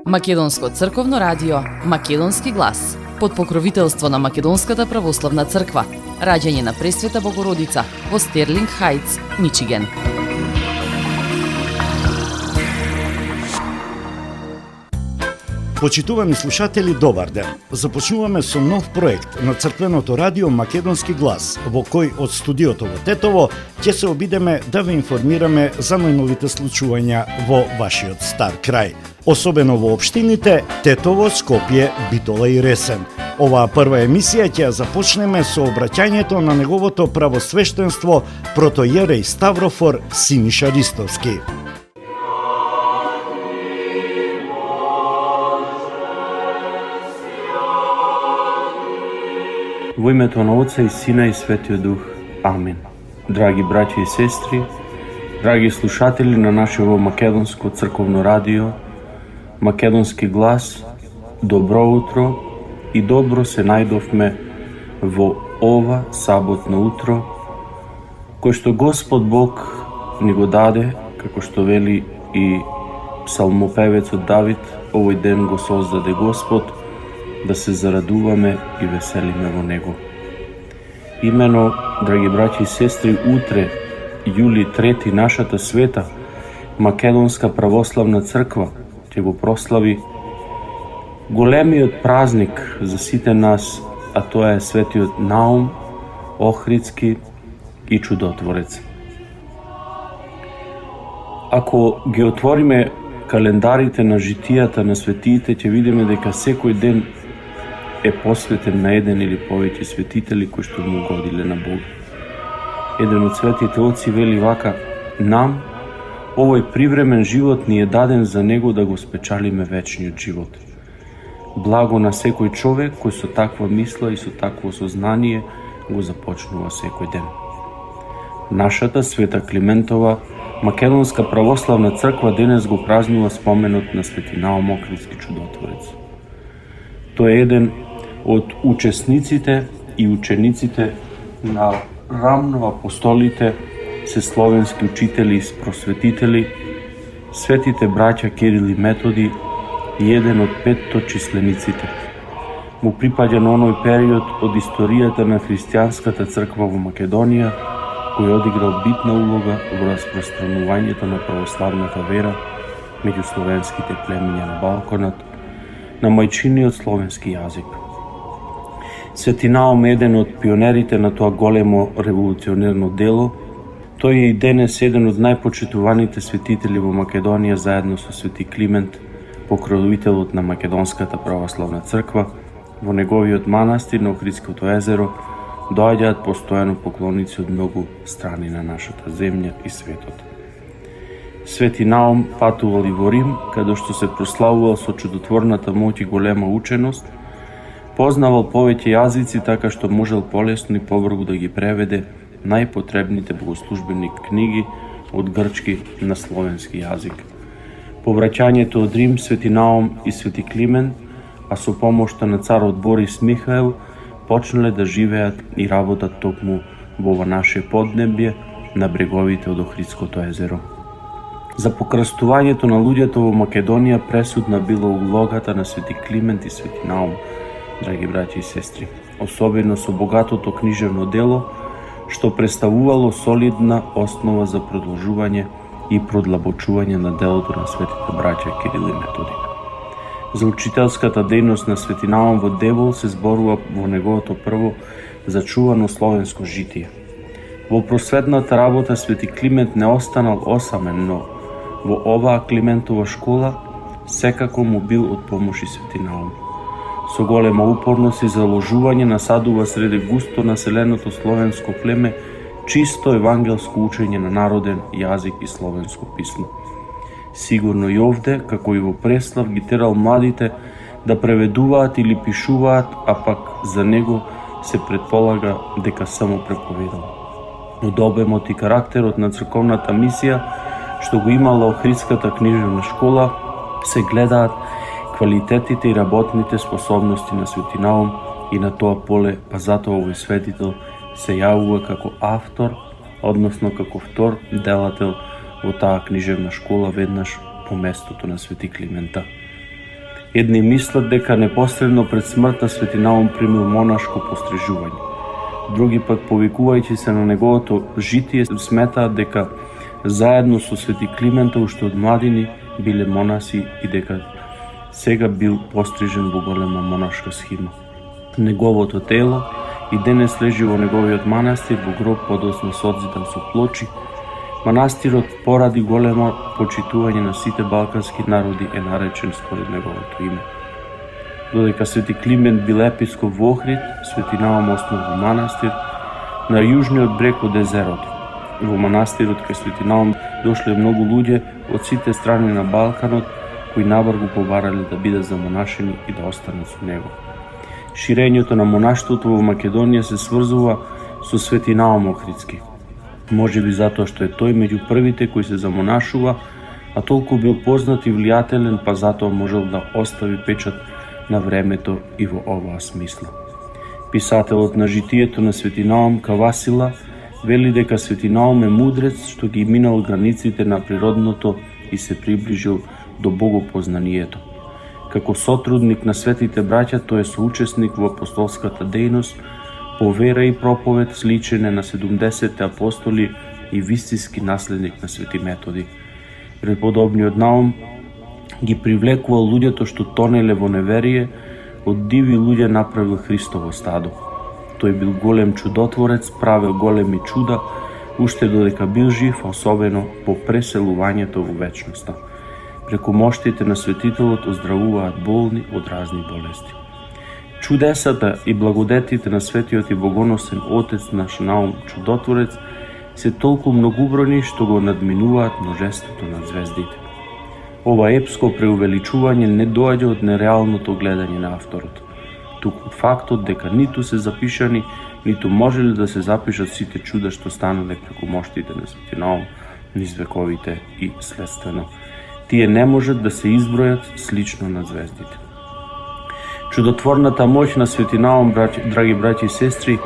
Македонско црковно радио Македонски глас под покровителство на Македонската православна црква. Раѓање на Пресвета Богородица во Стерлинг Хајтс, Мичиген. Почитувани слушатели, добар ден. Започнуваме со нов проект на црквеното радио Македонски глас, во кој од студиото во Тетово ќе се обидеме да ве информираме за најновите случувања во вашиот стар крај, особено во општините Тетово, Скопје, Битола и Ресен. Оваа прва емисија ќе започнеме со обраќањето на неговото правосвештенство протоиерей Ставрофор Синиша Ристовски. Во името на Отца и Сина и Светиот Дух. Амин. Драги браќа и сестри, драги слушатели на нашето македонско црковно радио, Македонски глас, добро утро и добро се најдовме во ова саботно утро, кој што Господ Бог ни го даде, како што вели и псалмопевецот Давид, овој ден го создаде Господ, да се зарадуваме и веселиме во него. Имено, драги браќи и сестри, утре, јули 3, нашата света Македонска православна црква ќе го прослави големиот празник за сите нас, а тоа е светиот Наум Охридски и Чудотворец. Ако ги отвориме календарите на житијата на светиите, ќе видиме дека секој ден е посветен на еден или повеќе светители кои што му годиле на Бог. Еден од светите оци вели вака: нам овој привремен живот ни е даден за него да го спечалиме вечниот живот. Благо на секој човек кој со таква мисла и со такво сознание го започнува секој ден. Нашата света Климентова Македонска православна црква денес го празнува споменот на свети Наум Охридски Чудотворец. Тој е еден од учесниците и учениците на рамно апостолите, се словенски учители и просветители, светите браќа Кирил и Методи и еден од 5 числениците. Му припаѓа на оној период од историјата на христијанската црква во Македонија, кој одиграл битна улога во распространувањето на православната вера меѓу словенските племиња на Балканот, на мајчиниот словенски јазик. Свети Наум е еден од пионерите на тоа големо револуционерно дело. Тој е и денес еден од најпочитуваните светители во Македонија, заедно со свети Климент, покровителот на Македонската православна црква. Во неговиот манастир на Охридското езеро доаѓаат постојано поклоници од многу страни на нашата земја и светот. Свети Наум патувал и во Рим, каде што се прославувал со чудотворната моќ и голема ученост, познавал повеќе јазици така што можел полесно и побрзо да ги преведе најпотребните богослужбени книги од грчки на словенски јазик. По враќањето од Рим, свети Наум и свети Климент, а со помошта на царот Борис Михаел, почнале да живеат и работат токму во ова наше поднебје на бреговите од Охридското езеро. За покрстувањето на луѓето во Македонија пресудна била улогата на свети Климент и свети Наум, драги браќи и сестри, особено со богатото книжевно дело, што представувало солидна основа за продолжување и продлабочување на делото на светите браќа Кирил и Методи. За учителската дејност на свети Наум во Девол се зборува во неговото прво зачувано словенско житие. Во просветната работа свети Климент не останал осамен, но во оваа Климентова школа секако му бил од помош и свети Наум. Со голема упорност и заложување насадува среде густо населеното словенско племе чисто евангелско учење на народен јазик и словенско писмо. Сигурно и овде, како и во Преслав, ги терал младите да преведуваат или пишуваат, а пак за него се предполага дека само преповедал. Од обемот и карактерот на црковната мисија што го имала Охридската книжевна школа, се гледаат квалитетите и работните способности на свети Наум и на тоа поле, па затоа овој светител се јавува како автор, односно како втор делател во таа книжевна школа, веднаш по местото на Свети Климента. Едни мислат дека непосредно пред смртта Свети Наум примил монашко пострижување. Други пак, повикувајќи се на неговото житие, сметаат дека заедно со Свети Климента уште од младини биле монаси и дека сега бил пострижен во голема монашка схима. Неговото тело и денес лежи во неговиот манастир во гроб подоцна созидан со плочи. Манастирот поради големо почитување на сите балкански народи е наречен според неговото име. Додека Свети Климент бил епископ во Охрид, Свети Наум основал манастир на јужниот брег од езерото. Во манастирот кај Свети Наум дошле многу луѓе од сите страни на Балканот кои набар го побарале да бидат замонашени и да останат со него. Ширењето на монаштвото во Македонија се сврзува со Свети Наум Охридски. Може би затоа што е тој меѓу првите кои се замонашува, а толку бил познат и влијателен, па затоа можел да остави печат на времето и во оваа смисла. Писателот на житието на Свети Наум Кавасила вели дека Свети Наум е мудрец што ги минал границите на природното и се приближил до богопознанието. Како сотрудник на светите браќа, тој е соучесник во апостолската дејност, по вера и проповед сличене на 70 апостоли и вистински наследник на Свети Методи. Преподобниот Наум ги привлекувал луѓето што тонеле во неверие, од диви луѓе направил Христово стадо. Тој бил голем чудотворец, правил големи чуда, уште додека бил жив, особено по преселувањето во вечноста. Преку моштите на светителот оздравуваат болни од разни болести. Чудесата и благодетите на светиот и богоносен Отец наш Наум Чудотворец се толку многубројни што го надминуваат множеството на звездите. Ова епско преувеличување не доаѓа од нереалното гледање на авторот, туку од фактот дека ниту се запишани, ниту можеле да се запишат сите чуда што станале преку моштите на Свети Наум низ вековите и следствено. Тие не можат да се избројат слично на звездите. Чудотворната моќ на Свети Наум, драги браќи и сестри,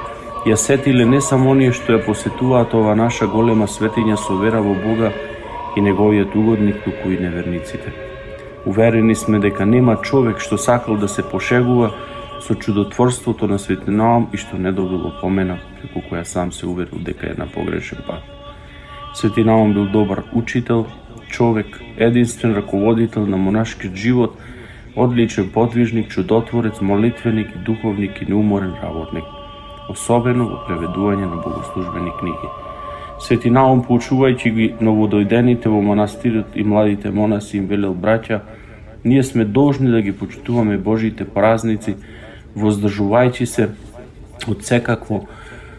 ја сетиле не само оние што ја посетуваат ова наша голема светиња со вера во Бога и неговиот угодник, туку и неверниците. Уверени сме дека нема човек што сакал да се пошегува со чудотворството на Свети Наум и што не добил опомена, преку која сам се уверил дека е на погрешен пат. Свети Наум бил добар учител, човек, единствен раководител на монашкиот живот, одличен подвижник, чудотворец, молитвеник и духовник и неуморен работник, особено во преведување на богослужбени книги. Свети Наум, поучувајќи ги новодојдените во манастирот и младите монаси, им велел: браќа, ние сме должни да ги почитуваме Божите празници, воздржувајќи се од секакво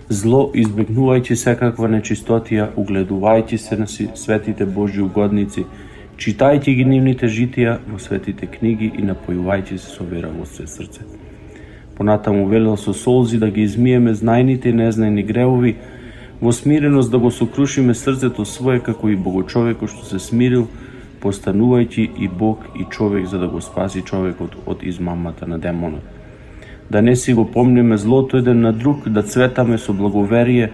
зло, избегнувајќи секаква нечистотија, угледувајќи се на светите Божји угодници, читајќи ги нивните житија во светите книги и напојувајќи се со вера во све срце. Понатаму велел со солзи да ги измиеме знајните и незнајни гревови, во смиреност да го сокрушиме срцето свое како и Богочовекот што се смирил, постанувајќи и Бог и човек за да го спаси човекот од измамата на демонот. Да не си го помниме злото еден на друг, да цветаме со благоверие,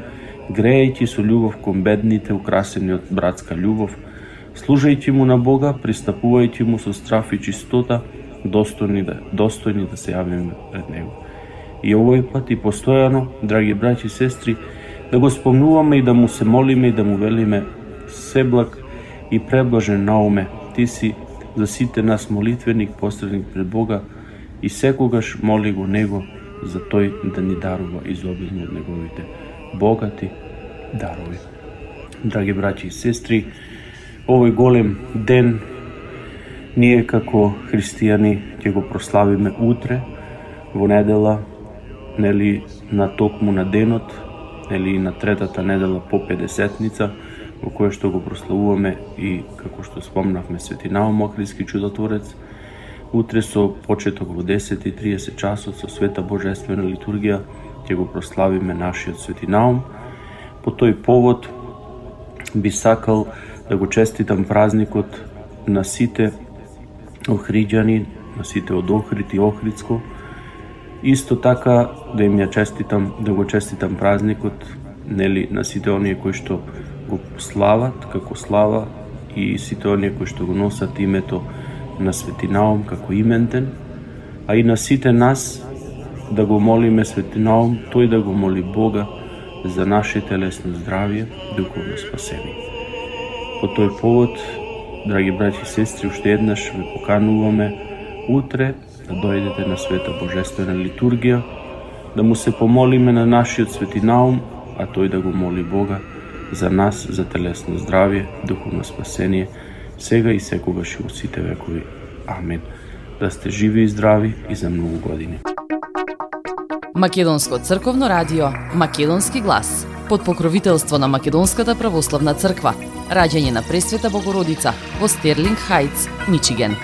грејќи со љубов кон бедните, украсени од братска љубов, служајќи му на Бога, пристапувајќи му со страф и чистота, достојни да се јавиме пред него. И овој пат и постојано, драги браќи и сестри, да го спомнуваме и да му се молиме и да му велиме: Себлаг и преблажен Науме, ти си за сите нас молитвеник, посредник пред Бога, и секогаш моли го него за тој да ни дарува изобилно од неговите богати дарови. Драги браќи и сестри, овој голем ден ние како христијани ќе го прославиме утре, во недела, нели на токму на денот, нели на третата недела по Педесетница, во која што го прославуваме и, како што спомнавме, Свети Наум Охридски чудотворец. Утре со почеток во 10:30 часот со света божествена литургија ќе го прославиме нашиот Свети Наум. По тој повод би сакал да го честитам празникот на сите охриѓани, на сите од Охрид и Охридско. Исто така да им да го честитам празникот, нели, на сите оние кои што го слават како слава и сите оние кои што го носат името на Свети Наум како имен ден, а и на сите нас да го молиме Свети Наум, тој да го моли Бога за наше телесно здравје, духовно спасение. По тој повод, драги браќи и сестри, уште еднаш ве покануваме утре да дојдете на Света Божествена литургија, да му се помолиме на нашиот Свети Наум, а тој да го моли Бога за нас, за телесно здравје, духовно спасение, сега и секогаш и во сите векови. Амин. Да сте живи и здрави и за многу години. Македонско црковно радио Македонски глас под покровителство на Македонската православна црква. Раѓање на Пресвета Богородица во Стерлинг Хајтс, Мичиген.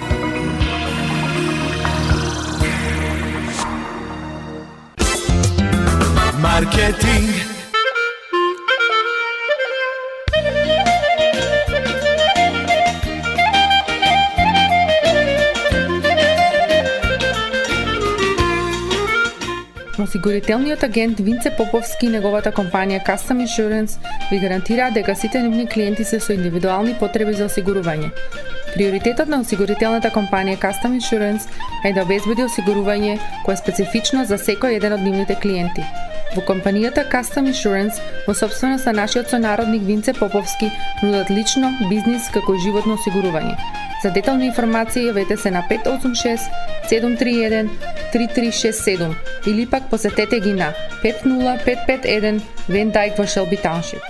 Маркетинг. Осигурителниот агент Винце Поповски и неговата компанија Custom Insurance ви гарантираат дека сите нивни клиенти се со индивидуални потреби за осигурување. Приоритетот на осигурителната компанија Custom Insurance е да обезбеди осигурување кое е специфично за секој еден од нивните клиенти. Во компанијата Custom Insurance, во сопственост на нашиот сонародник Винце Поповски, нудат лично, бизнис како и животно осигурување. За детални информации јавете се на 586 731 3367 или пак посетете ги на 50551 Вен Дайк во Шелби Тауншип.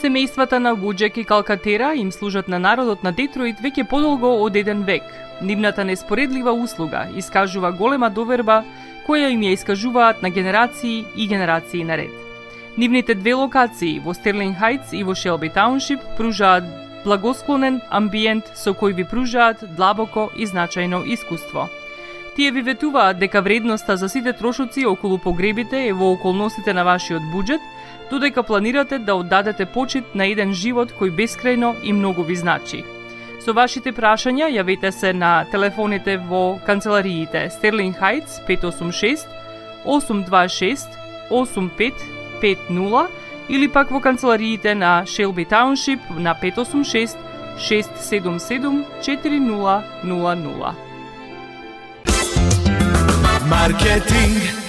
Семејствата на Вуџек и Калкатера им служат на народот на Детройт веќе подолго од еден век. Нивната неспоредлива услуга искажува голема доверба која им ја искажуваат на генерации и генерации наред. Нивните две локации во Стерлинг Хајтс и во Шелби Тауншип пружаат благосклонен амбиент со кој ви пружаат длабоко и значајно искуство. Тие ви ветуваат дека вредноста за сите трошоци околу погребите е во околностите на вашиот буџет, додека планирате да оддадете почит на еден живот кој бескрајно и многу ви значи. Со вашите прашања јавете се на телефоните во канцелариите Стерлинг Хајтс 586 826 8550 или пак во канцелариите на Шелби Тауншип на 586 677 4000. Маркетинг.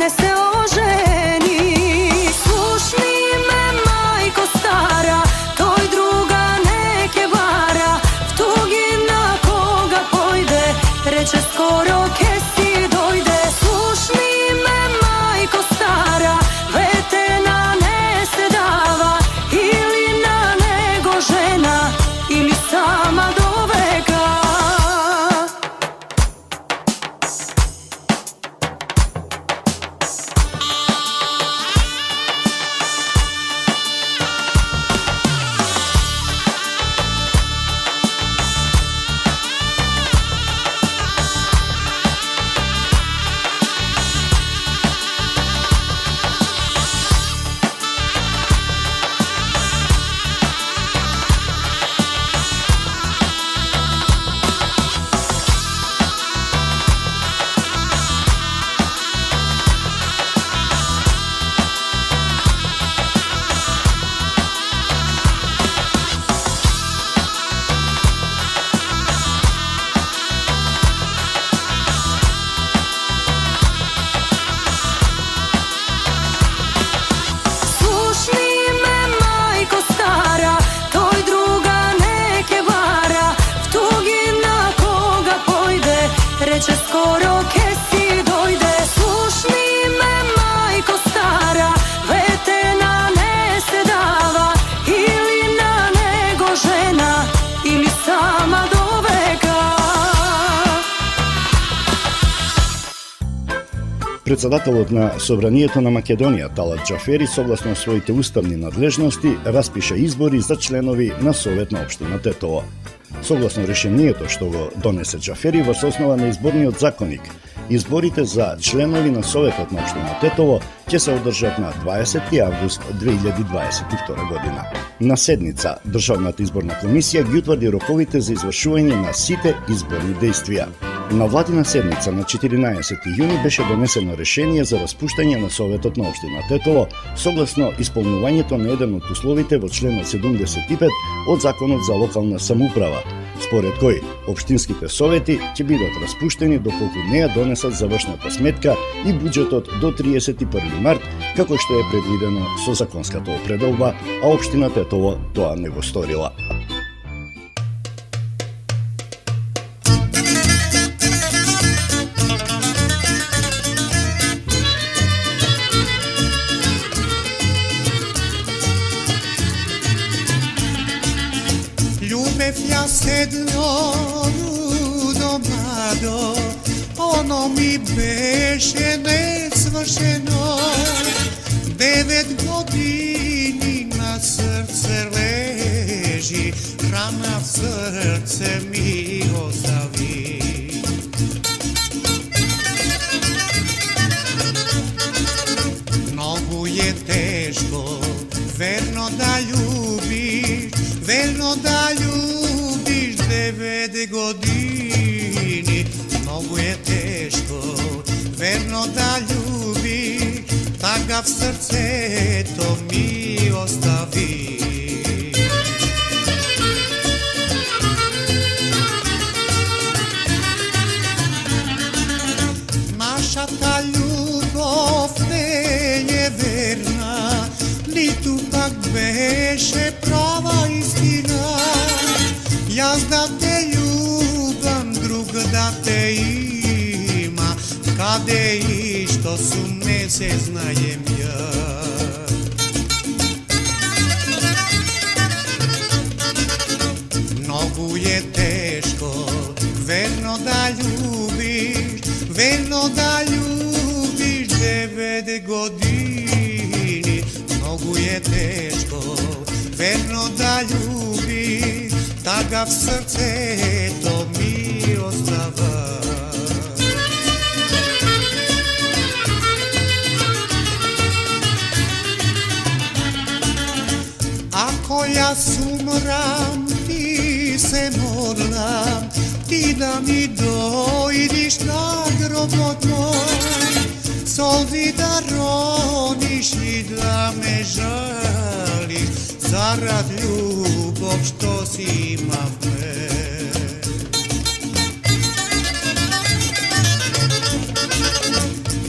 ne se oženi. Slušni me, majko stara, toj druga neke vara, v tugi na koga pojde, reče skoro ke si dojde. Slušni me, majko stara, vetena ne se dava, ili Председателот на Собранието на Македонија Талат Џафери согласно своите уставни надлежности распиша избори за членови на Совет на општина Тетово. Согласно решението што го донесе Џафери во основа на изборниот законник, изборите за членови на Советот на општина Тетово ќе се одржат на 20 август 2022 година. На седница Државната изборна комисија ги утврди роковите за извршување на сите изборни дејствија. На владина седница на 14 јуни беше донесено решение за распуштање на Советот на општина Тетово согласно исполнувањето на еден од условите во членот 75 од Законот за локална самоуправа, според кој општинските совети ќе бидат распуштени доколку не ја донесат завршната сметка и буџетот до 31 март, како што е предвидено со законската определба, а општина Тетово тоа не го сторила. Ljubев ja sedno do mlado, ono mi beše nesvršeno. 9 godini na srce leži, rana srce mi ostavi. Mnogo je teško, verno da ljubiš, verno da ljubiš 9 godini. Mnogo je teško, verno da ljubiš, takav srce to mi ostavi. Naša ta ljubov ne je verna, ni tu pak beše prava istina. Jaz da te ljubam, drug da te ima, kade i što su ne se znajem ja. Mnogo je teško, verno da ljubiš, verno da ljubiš 9 godini. Mnogo je teško, verno da ljubiš, takav srce to mi ostava. Ako ja sumram, ti se modlam, ti da mi dojdiš na grobot moj, solzi da roniš i da me žališ, zarad ljubov što si imam me.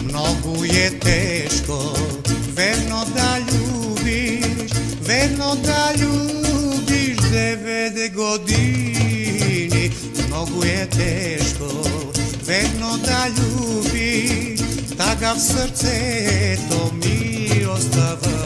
Mnogo je teško, verno da ljubiš, verno da ljubiš 9 godini. Mnogo je teško, verno da ljubiš, takav srce to mi ostava.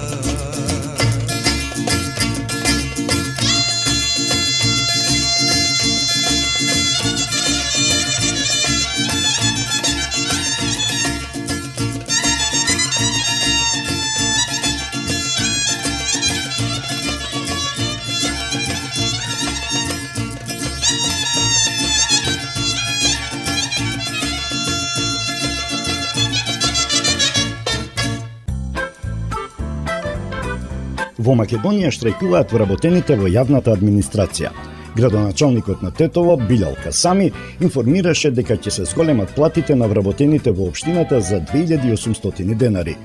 Во Македонија штрајкуваат вработените во јавната администрација. Градоначалникот на Тетово, Билјал Касами, информираше дека ќе се зголемат платите на вработените во општината за 2800 денари.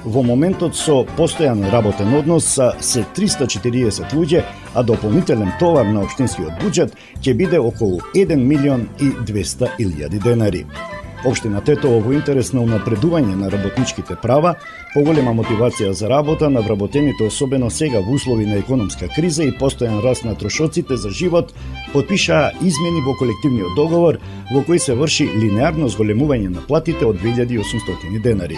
Во моментот со постојан работен однос се 340 луѓе, а дополнителен товар на општинскиот буџет ќе биде околу 1.200.000 денари. Општина Тетово во интерес на унапредување на работничките права, поголема мотивација за работа на вработените, особено сега во услови на економска криза и постојан раст на трошоците за живот, потпишаа измени во колективниот договор во кој се врши линеарно зголемување на платите од 2800 денари.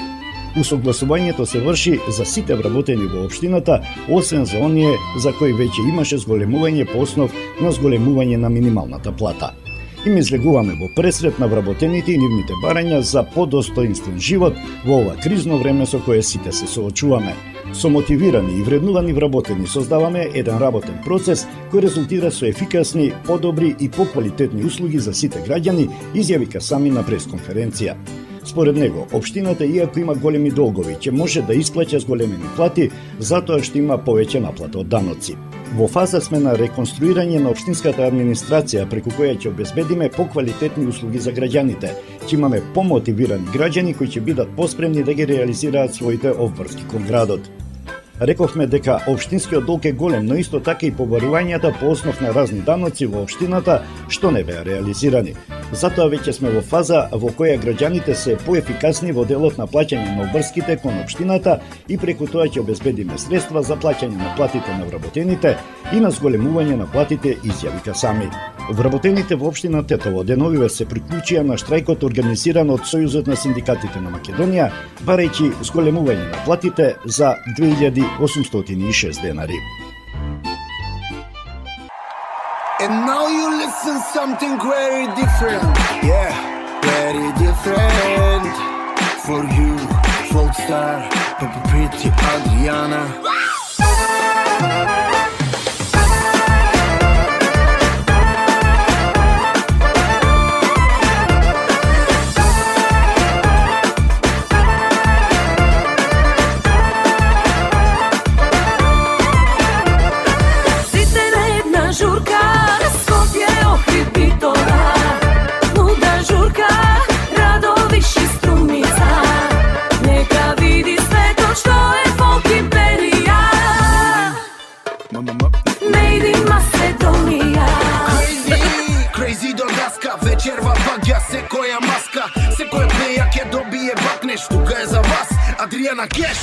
Усогласувањето се врши за сите вработени во општината, освен за оние за кои веќе имаше зголемување по основ на зголемување на минималната плата. Им излегуваме во пресрет на вработените и нивните барања за подостоинствен живот во ова кризно време со кое сите се соочуваме. Со мотивирани и вреднувани вработени создаваме еден работен процес кој резултира со ефикасни, подобри и поквалитетни услуги за сите граѓани, изјавика сами на пресконференција. Според него, општината, иако има големи долгови, ќе може да исплаќа зголемени плати затоа што има повеќе наплата од даноци. Во фаза сме на реконструирање на општинската администрација преку која ќе обезбедиме поквалитетни услуги за граѓаните. Ќе имаме помотивирани граѓани кои ќе бидат поспремни да ги реализираат своите обврски кон градот. Рековме дека општинскиот долг е голем, но исто така и побарувањата по основ на разни даноци во општината што не беа реализирани. Затоа веќе сме во фаза во која граѓаните се поефикасни во делот на плаќање на обврските кон општината и преку тоа ќе обезбедиме средства за плаќање на платите на вработените и на зголемување на платите, изјавика сами. Вработените во општина Тетово деновиве се приклучија на штрајкот организиран од Сојузот на синдикатите на Македонија, барајќи зголемување на платите за 2806 денари. And now you listen something very different. Yeah, very different. For you, folk star, Papa Pretty Adriana. Вечерва паѓа секоја маска, секој плеја ќе добие бакнеш, тука е за вас Адриана Кеш.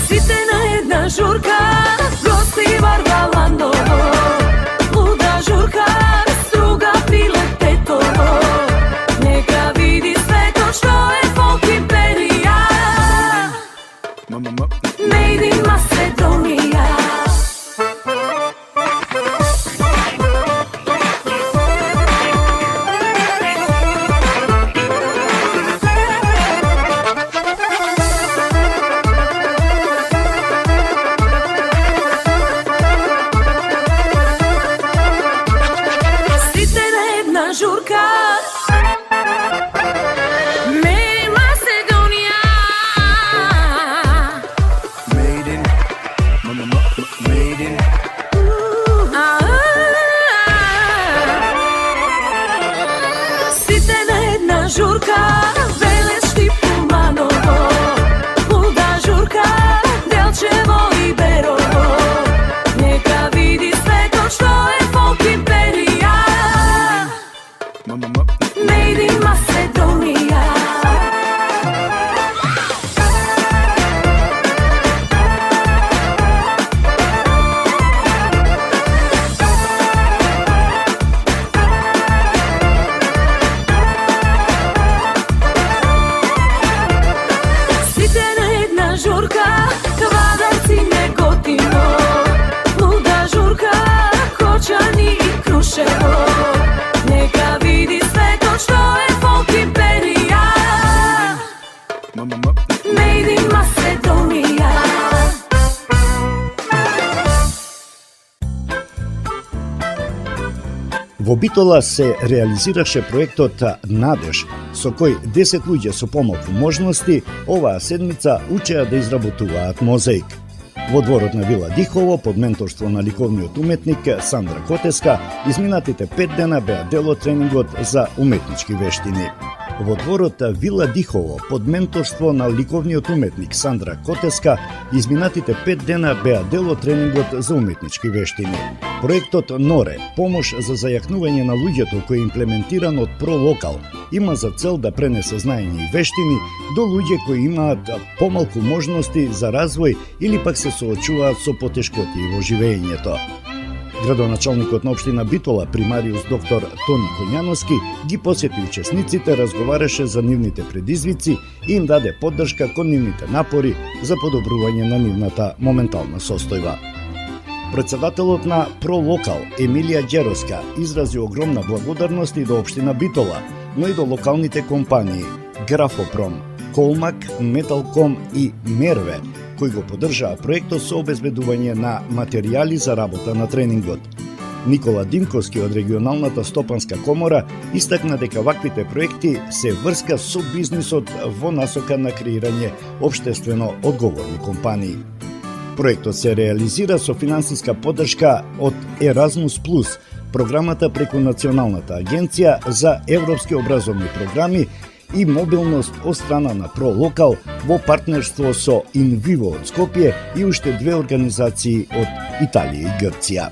Сите на една журка, гости Варваландово, луда журка, струга прилет Тетово. Нека види светот што е фолк империја. Made in Macedonia. Сите на една журка. Журка, Велес, Штипуманово, луда журка, Делчево и Берово. Нека види светот што е фолк империја. Made in Macedonia. Журка, Квадарци, Неготино, луда журка, Кочани и Крушево. Нека види светот што е фолк империја. Made in Macedonia. Во Битола се реализираше проектот Надеж, со кој 10 луѓе со помалку можности оваа седмица учеа да изработуваат мозаик. Во дворот на Вила Дихово, под менторство на ликовниот уметник Сандра Котеска, изминатите 5 дена беа дел од тренингот за уметнички вештини. Во дворот Вила Дихово, под менторство на ликовниот уметник Сандра Котеска, изминатите 5 дена беа дел од тренингот за уметнички вештини. Проектот Норе, помош за зајакнување на луѓето кој е имплементиран од Пролокал, има за цел да пренесе знаење и вештини до луѓе кои имаат помалку можности за развој или пак се соочуваат со потешкоти во живеењето. Градоначалникот на општина Битола, примариус доктор Тони Коњановски, ги посети учесниците, разговараше за нивните предизвици и им даде поддршка кон нивните напори за подобрување на нивната моментална состојба. Председателот на Пролокал Емилија Ѓероска изрази огромна благодарност и до општина Битола, но и до локалните компании Графопром, Колмак, Металком и Мерве, кои го поддржаа проектот со обезбедување на материјали за работа на тренингот. Никола Димковски од регионалната стопанска комора истакна дека ваквите проекти се врска со бизнисот во насока на креирање општествено одговорни компании. Проектот се реализира со финансиска поддршка од Еразмус Плюс, програмата преку Националната агенција за европски образовни програми и мобилност од страна на Пролокал во партнерство со Инвиво од Скопје и уште две организации од Италија и Грција.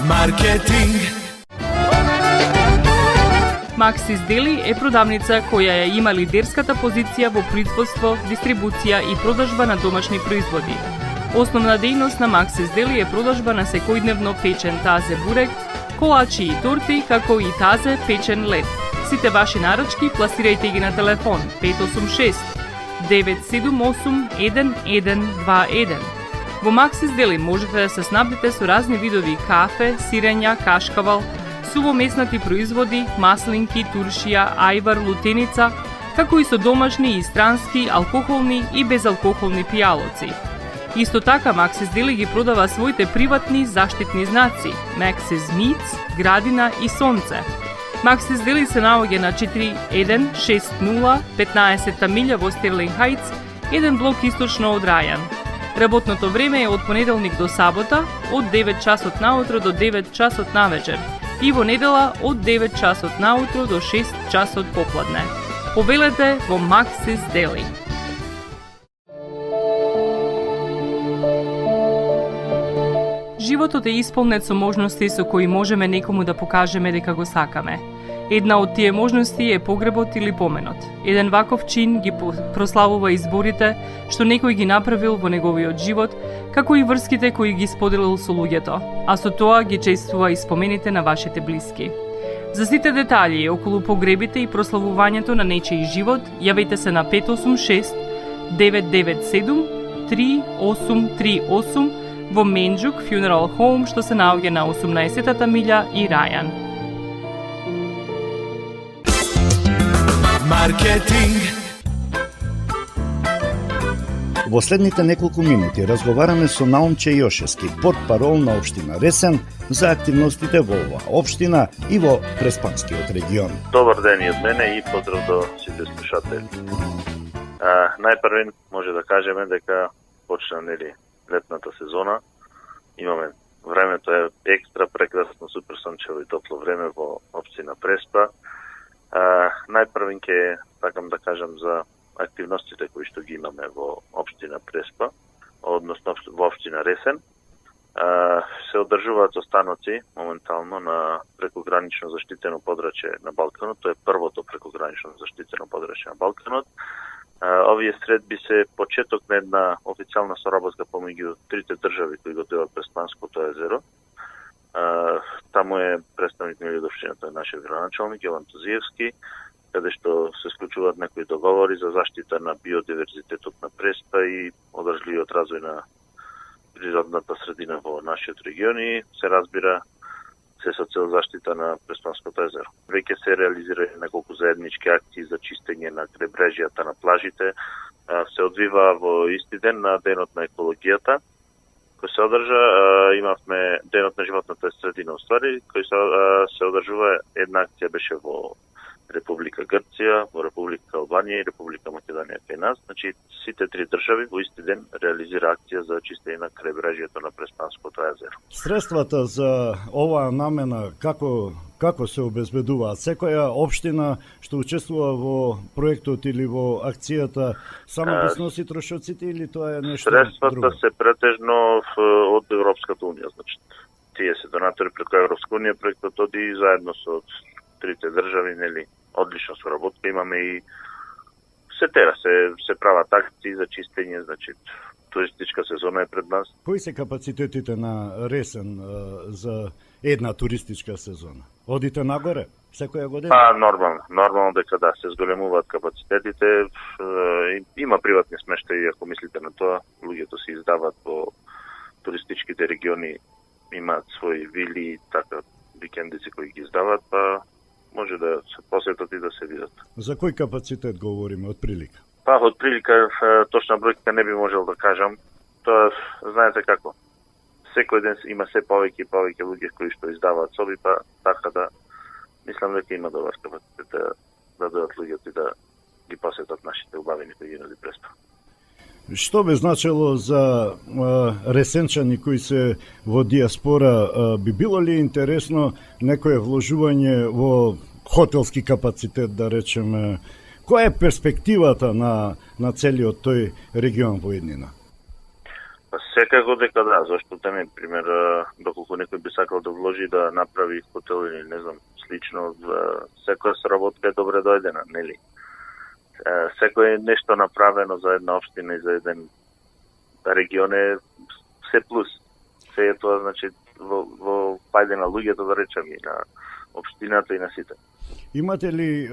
Маркетинг. Максис Дели е продавница која ја има лидерската позиција во производство, дистрибуција и продажба на домашни производи. Основна дејност на Максис Дели е продажба на секојдневно печен тазе бурек, колачи и торти, како и тазе печен лед. Сите ваши нарачки пласирајте ги на телефон 586 978 1121. Во Максис Дели можете да се снабдите со разни видови кафе, сирења, кашкавал, сувомеснати производи, маслинки, туршија, ајвар, лутеница, како и со домашни и странски, алкохолни и безалкохолни пијалоци. Исто така, Максис Дели ги продава своите приватни заштитни знаци Максис Митс, Градина и Сонце. Максис Дели се наоѓа на 4160 15-та милја во Стерлинг Хајтс, еден блок источно од Рајан. Работното време е од понеделник до сабота, од 9 часот наутро до 9 часот навечер и во недела од 9 часот наутро до 6 часот попладне. Повелете во Максис Дели. Животот е исполнет со можности со кои можеме некому да покажеме дека го сакаме. Една од тие можности е погребот или поменот. Еден ваков чин ги прославува изборите што некој ги направил во неговиот живот, како и врските кои ги споделил со луѓето, а со тоа ги чествува и спомените на вашите блиски. За сите детали околу погребите и прославувањето на нечиј живот, јавете се на 586 997 3838 во Менџук Funeral Home, што се наоѓа на 18-та милја и Рајан. Маркетинг. Во следните неколку минути разговараме со Наумче Јошевски, портпарол на општина Ресен, за активностите во оваа општина и во Преспанскиот регион. Добар ден и од мене и поздрав до сите слушатели. Најпрвен може да кажеме дека почна летната сезона. Имаме времето е екстра прекрасно, супер сончево и топло време во општина Преспа. Најпрвен ќе сакам да кажам за активностите кои што ги имаме во општина Преспа, односно во општина Ресен. Се одржуваат останоци моментално на прекогранично заштитено подрачје на Балканот. Тоа е првото прекогранично заштитено подрачје на Балканот. Овие средби се почеток на една официјална соработка помеѓу трите држави кои го делат Преспанското езеро. Таму е представник на Лидовштината, нашиот градоначалник Јован Тузиевски, каде што се склучуваат некои договори за заштита на биодиверзитетот на Преспа и одржливиот развој на природната средина во нашиот регион и се разбира се со цел заштита на Преспанското езеро. Веќе се реализира неколку заеднички акции за чистење на кребрежјата на плажите. Се одвива во исти ден на денот на екологијата, кој се одржа, имавме денот на животната средина уствари, кој се одржува. Една акција беше во Република Грција, во Република Албанија и Република Македонија кај нас. Значи, сите три држави во исти ден реализира акција за чистење на крайбрежјето на Преспанското езеро. Средствата за оваа намена како се обезбедуваат? Секоја општина што учествува во проектот или во акцијата само да сноси трошоците или тоа е нешто друго? Средствата се претежно од Европската унија, значи тие се донатори преку Европска унија, проектот оди заедно со трите држави, нели, одлична соработка имаме и се прават акции за чистење, значи туристичка сезона е пред нас. Кои се капацитетите на Ресен за една туристичка сезона? Одите нагоре секоја година? Нормално дека да, се зголемуваат капацитетите. Има приватни смештаи, ако мислите на тоа, луѓето се издават во туристичките региони, имаат своји вили, така викендици кои ги издават, па може да се посетат и да се видат. За кој капацитет говориме од прилика? Од прилика точна бројка не би можел да кажам. Тоа знаете како. Секој ден има се повеќе и повеќе луѓе кои што издаваат соби, па така да мислам дека има добар капацитет да дојдат луѓето и да ги посетат нашите убавени кои ги нуди Преспа. Што би значило за ресенчани кои се во диаспора? Би било ли интересно некое вложување во хотелски капацитет, да речеме? Која е перспективата на целиот тој регион во иднина? Па секако дека да, зашто теми, пример, доколку некој би сакал да вложи да направи хотел или не знам, слично, секоја соработка е добре дојдена, нели? Секој нешто направено за една општина и за еден регион е се плюс. Се е тоа, значи, во пајде на луѓето, да речем, и на општината и на сите. Имате ли,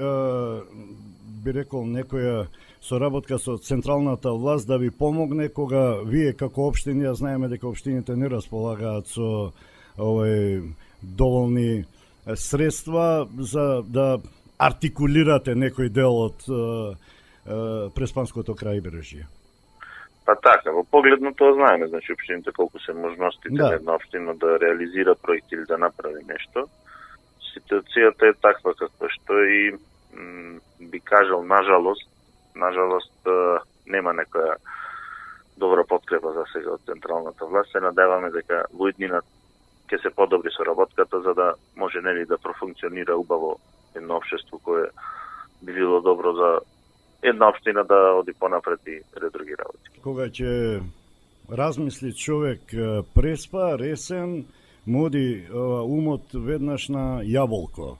би рекол, некоја соработка со централната власт да ви помогне кога вие како општини, ја знаеме дека општините не располагаат со доволни средства за да артикулирате некој дел од Преспанското крајбрежје? Па така, во погледно тоа знаеме, значи општините колку се можностите на една општина да реализира проект или да направи нешто. Ситуацијата е таква каква што и би кажал, нажалост нема некоја добра подкрепа за сега од централната власт. Се надеваме дека во иднина ќе се подобри соработката за да може нели да профункционира убаво едно општество кое би било добро за една општина да оди понапред и редруги работи. Кога ќе размисли човек Преспа, Ресен, му оди умот веднаш на јаболко.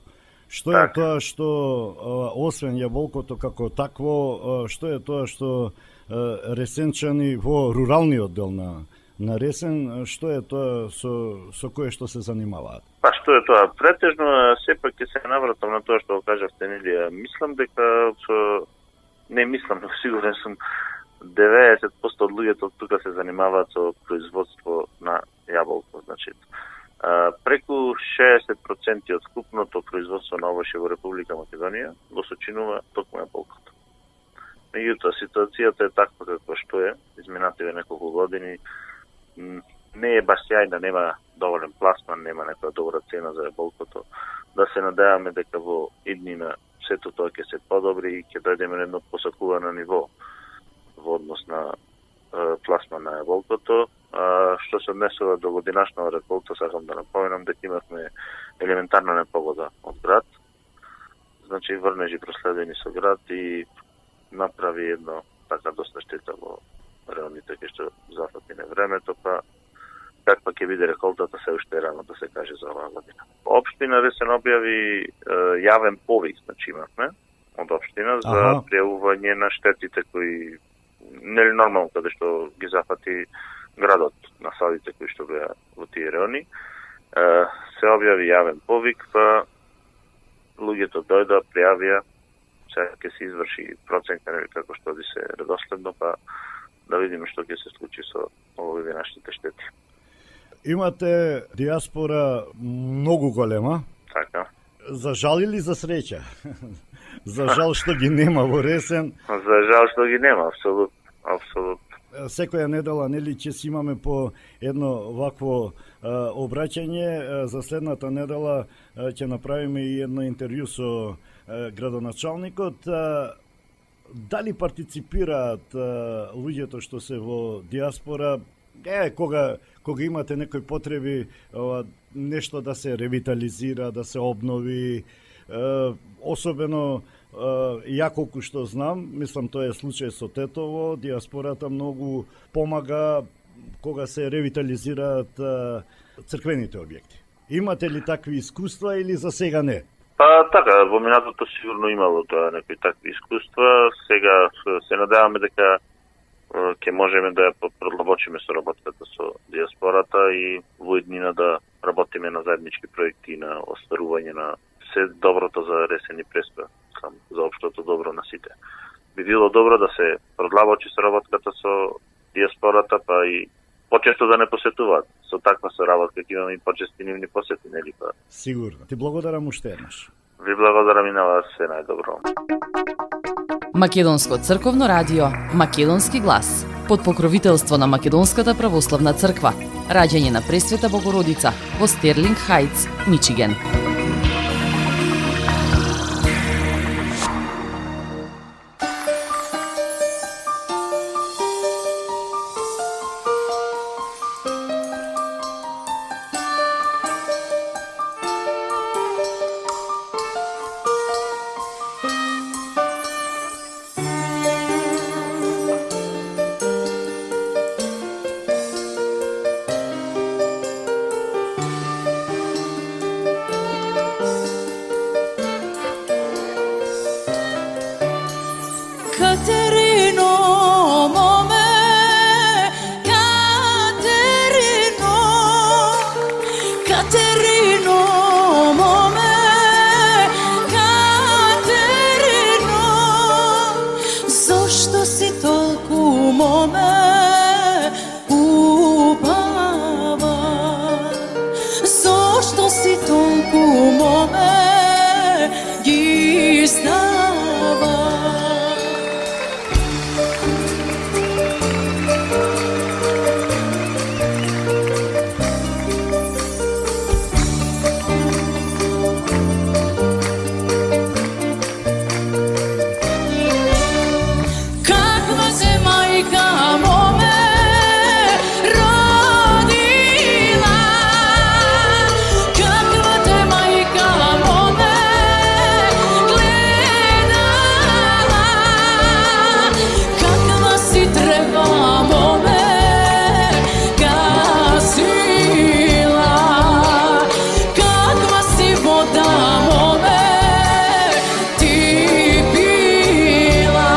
Што е тоа што, освен јаболкото како такво, што е тоа што ресенчани во руралниот дел на Ресен, што е тоа со кое што се занимаваат? Па што е тоа? Претежно сепак ќе се навратам на тоа што го кажавте, нели? Мислам дека не мислам, но сигурен сум 90% од луѓето тука се занимаваат со производство на јаболко, значи преку 60% од скупното производство на овоше во Република Македонија го сочинува токму јаболкото. Меѓутоа, ситуацијата е таква каква што е, изминативе неколку години, не е баш сјајна, нема доволен пласман, нема некоја добра цена за јаболкото. Да се надеваме дека во иднина сето тоа ќе се подобри и ќе дојдеме на едно посакувано ниво во однос на пласман на јаболкото. Што се однесува до годинашна реколта, сакам да напоменам дека имавме елементарна непогода од град. Значи врнежи проследени со град и направи едно така доста штета во районите кај што зафати на времето, па каква ќе биде реколтата се уште рано да се каже за оваа година. Општина Ресен објави јавен повик, значи имавме од општина за пријавување на штетите кои нели нормално каде што ги зафати градот, насадите кои што беа во тие райони. Се објави јавен повик, па луѓето дојдоа, пријавија, сега ќе се изврши проценка нели како што би се редоследно, па да видиме што ќе се случи со овие нашите штети. Имате диаспора многу голема. Така. За жал или за среќа? За жал што ги нема во Ресен. За жал што ги нема, апсолутно. Секоја недела нели ќе си имаме по едно вакво обраќање. За следната недела ќе направиме и едно интервју со градоначалникот. Дали партиципираат луѓето што се во диаспора? Кога имате некои потреби нешто да се ревитализира, да се обнови, особено ја колку што знам, мислам тоа е случај со Тетово, диаспората многу помага кога се ревитализираат црквените објекти. Имате ли такви искуства или за сега не? Па така, во минатото сигурно имало тоа некои такви искуства. Сега се надеваме дека ќе можеме да ја продлабочиме соработката со диаспората и во иднина да работиме на заеднички проекти на остварување на се доброто за Ресен и Преспа, за општото добро на сите. Би било добро да се продлабочи соработката со диаспората, па и почесто да не посетуваат. Со таква соработка ќе имаме и почести нивни посети, нели па? Сигурно. Ти благодарам уште еднаш. Ви благодарам и на вас, се најдобро. Македонско црковно радио, Македонски глас, под покровителство на Македонската православна црква. Раѓање на Пресвета Богородица во Стерлинг Хајтс, Мичиген. stava. Kakva se majka mome rodila, kakva te majka mome gledala, kakva si treba mome gasila, kakva si voda mome ti pila.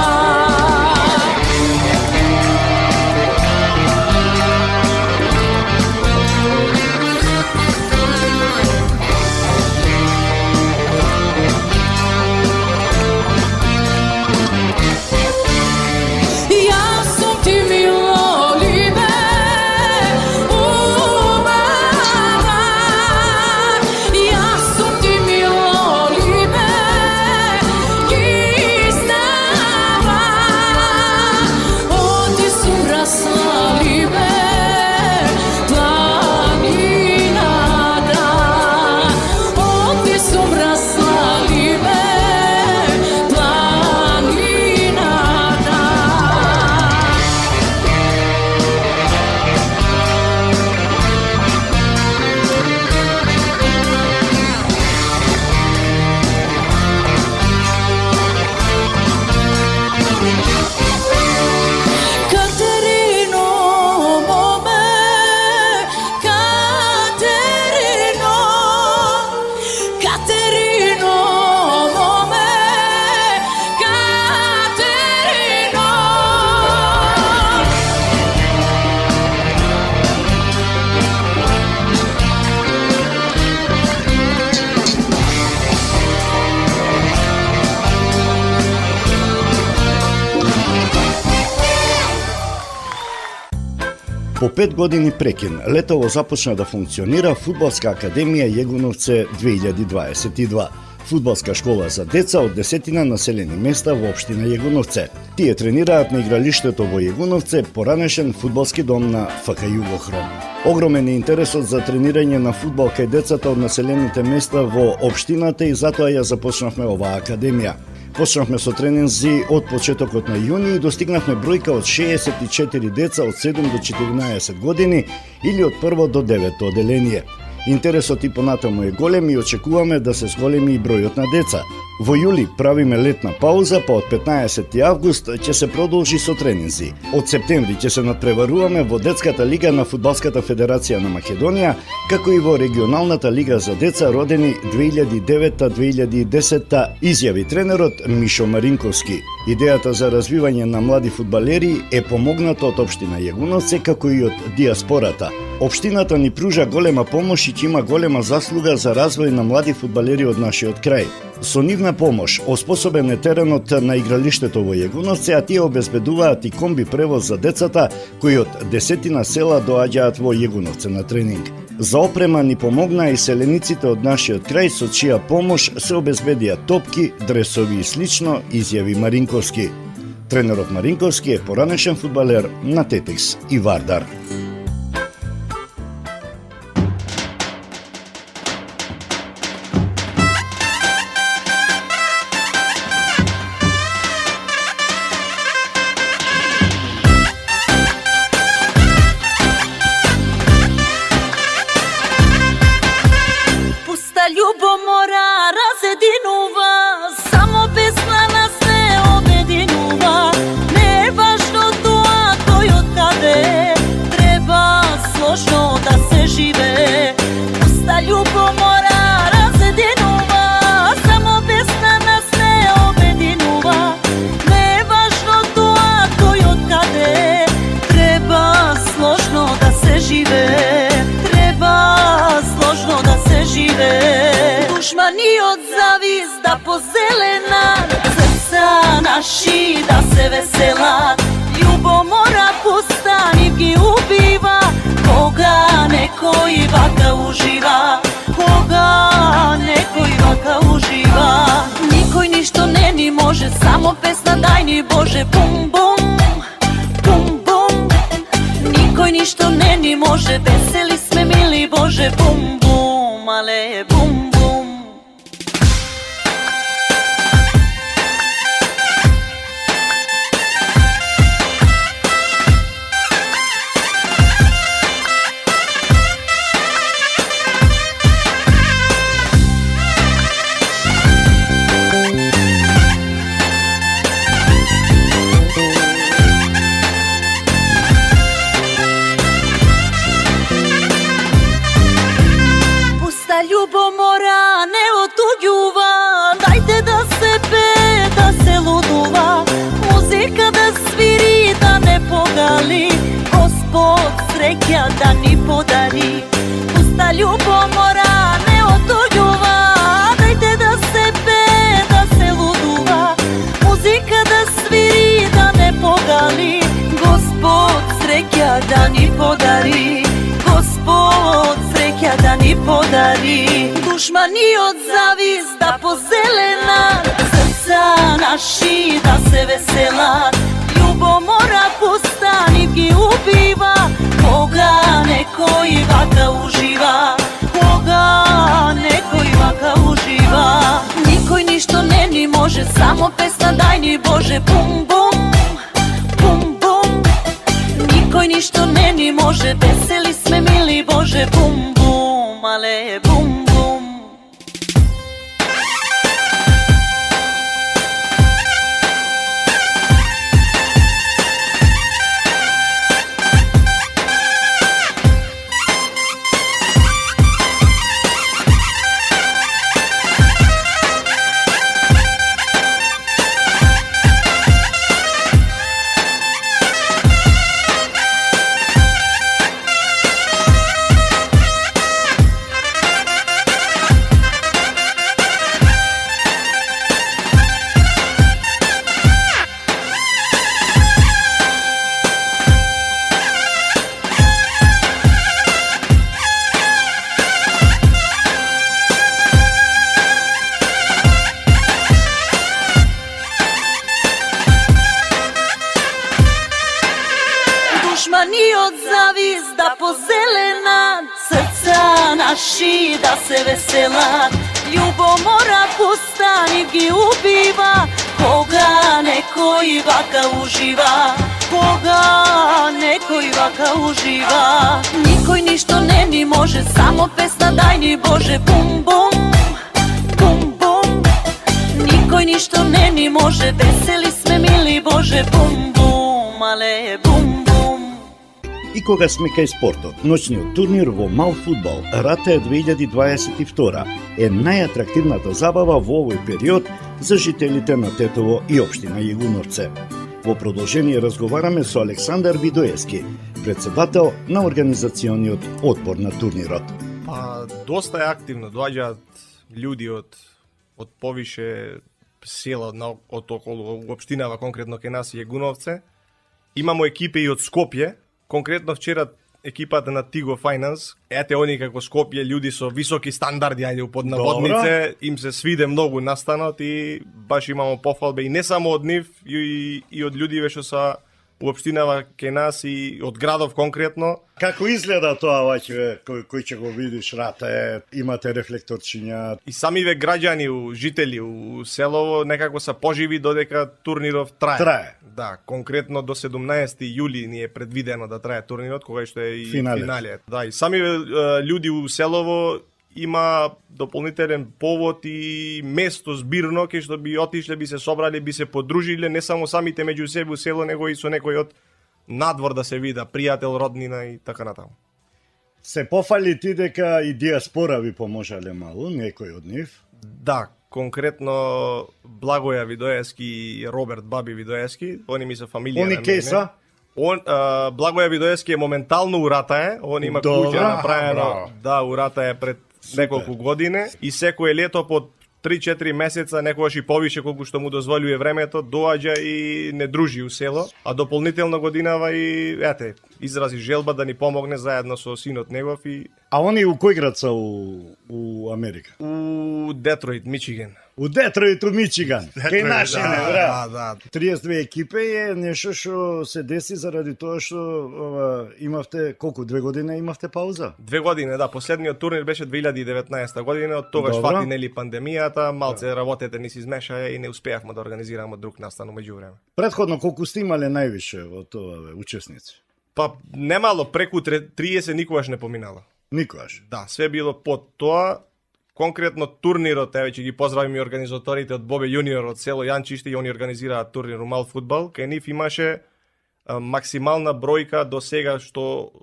Ja sam ti milo libe umava, ja sam ti milo libe iznava, odi su rasla libe planinada, odi su rasla libe planinada. Katerino mome, Katerino, Katerino mome, Katerino. По 5 години прекин, летово започна да функционира Фудбалска академија Јегуновце 2022. Фудбалска школа за деца од 10 населени места во општина Јегуновце. Тие тренираат на игралиштето во Јегуновце, поранешен фудбалски дом на ФК Југохром. Огромен е интересот за тренирање на фудбал кај децата од населените места во општината и затоа ја започнавме оваа академија. Почнавме со тренинзи од почетокот на јуни и достигнавме бројка од 64 деца од 7 до 14 години или од 1 до 9 оделение. Интересот и понатаму е голем и очекуваме да се зголеми и бројот на деца. Во јули правиме летна пауза, па од 15 август ќе се продолжи со тренинзи. Од септември ќе се надпреваруваме во Детската лига на Фудбалската федерација на Македонија, како и во регионалната лига за деца родени 2009-2010, изјави тренерот Мишо Маринковски. Идејата за развивање на млади фудбалери е помогната од општина Јегуновце, како и од диаспората. Општината ни пружа голема помош и ќе има голема заслуга за развој на млади фудбалери од нашиот крај. Со нивна помош оспособен е теренот на игралиштето во Јегуновце, а тие обезбедуваат и комби превоз за децата кои од 10 села доаѓаат во Јегуновце на тренинг. За опрема ни помогна и селениците од нашиот крај, со чија помош се обезбедија топки, дресови и слично, изјави Маринковски. Тренерот Маринковски е поранешен фудбалер на Тетекс и Вардар. Ljubomora razjedinува, samo pesma nas ne objedinува. Ne je važno тоа кој од каде, треба сложно да се живе. Пуста ljubomora razjedinува, само pesma nas ne objedinува. Не е важно тоа кој од каде, треба сложно да се живе. Треба сложно да се живе. Душмани од завист да позеленат, срца наши да се веселат. Љубомора пуста ни ги убива, кога некој вака ужива, кога некој вака ужива. Никој ништо песна дај ни Боже, бум бум, бум бум. Никој ништо не ни може, весели сме мили Боже, бум бум, але бум бум. Ljubomora ne otuđuva, dajte da se pe, da se ludува, muzika da sviri, da ne pogali, Gospod sreća da ni podari. Pusta ljubomora ne otuđuva, dajte da se pe, da se ludува, muzika da sviri, da ne pogali, Gospod sreća da ni podari. Gospod sreća da ni podari. Dušmani od zavizda pozelena, srca naši da se vesela. Ljubomora pusta nit gi ubiva, koga nekoj vaka uživa, koga nekoj vaka uživa. Nikoj ništo ne ni može, samo pesna daj ni Bože, bum bum, bum bum. Nikoj ništo ne ni može, veseli sme mili Bože, bum bum, ale bum bum. Dušmani od zavizda pozelena, srca naši da se vesela. Ljubomora pusta nit gi ubiva, koga nekoj vaka uživa, koga nekoj vaka uživa. Nikoj ništo ne ni može, samo pesna daj ni Bože, bum bum, bum bum. Nikoj ništo ne ni može, veseli sme mili Bože, bum bum, ale bum bum. И кога сме кај спортот, ноќниот турнир во мал фудбал Ратеа 2022 е најатрактивната забава во овој период за жителите на Тетово и општина Јегунорце. Во продолжение разговараме со Александар Видоевски, председател на организациониот одбор на турнирот. Доста е активно, доаѓаат луѓе од повише села од околу општинава, конкретно кај нас Јегуновце. Имамо екипи и од Скопје. Конкретно вчера екипата на Tigo Finance, ете они како Скопје, луѓе со високи стандарди, ајде под наводнице, им се свиде многу настанот и баш имамо пофалбе и не само од нив, и од луѓе што се уопштинава кај нас и од градов конкретно. Како изгледа тоа ваќе кој ќе го видиш Рате, имате рефлекторчиња? И самиве граѓани, жители у селово некако се поживи додека турниров трае. Да, конкретно до 17 јули ни е предвидено да трае турнирот, кога што е и финале. Да, и самиве луѓе у селово има дополнителен повод и место збирно кај што би отишле, би се собрале, би се подружиле, не само самите меѓу себе у село, него и со некој од надвор да се вида, пријател, роднина и така натаму. Се пофали ти дека и диаспора ви поможале малу, некој од нив? Да, конкретно Благоја Видоевски и Роберт Баби Видоевски, они ми се фамилија. Они кај са? Благоја Видоевски е моментално у Ратае, он има куќа направено, да, у Ратае пред неколку години и секое лето по 3-4 месеца, некогаш и повише колку што му дозволува времето, доаѓа и не дружи у село, а дополнително годинава и изрази желба да ни помогне заедно со синот негов и А они у кој град се у Америка? У Детройт, Мичиген. У Детройт, у Мичиган. Кај наши не, бра. Да. 32 екипи е нешто што се деси заради тоа што имавте колку 2 години имавте пауза? 2 години, да, последниот турнир беше 2019 година, од тогаш Добро. фати нели пандемијата, малце работете ни се измешаа и не успеавме да организираме друг настан меѓувреме. Претходно колку сте имале највише во тоа учесници? Па немало, преку 30 никогаш не поминало. Никогаш. Да, све било под тоа. Конкретно турнирот, еве ќе ги поздравим и организаторите од Бобе Јуниор од село Јанчиште, и они организираат турнир Умал фудбал. Кај нив имаше максимална бројка до сега што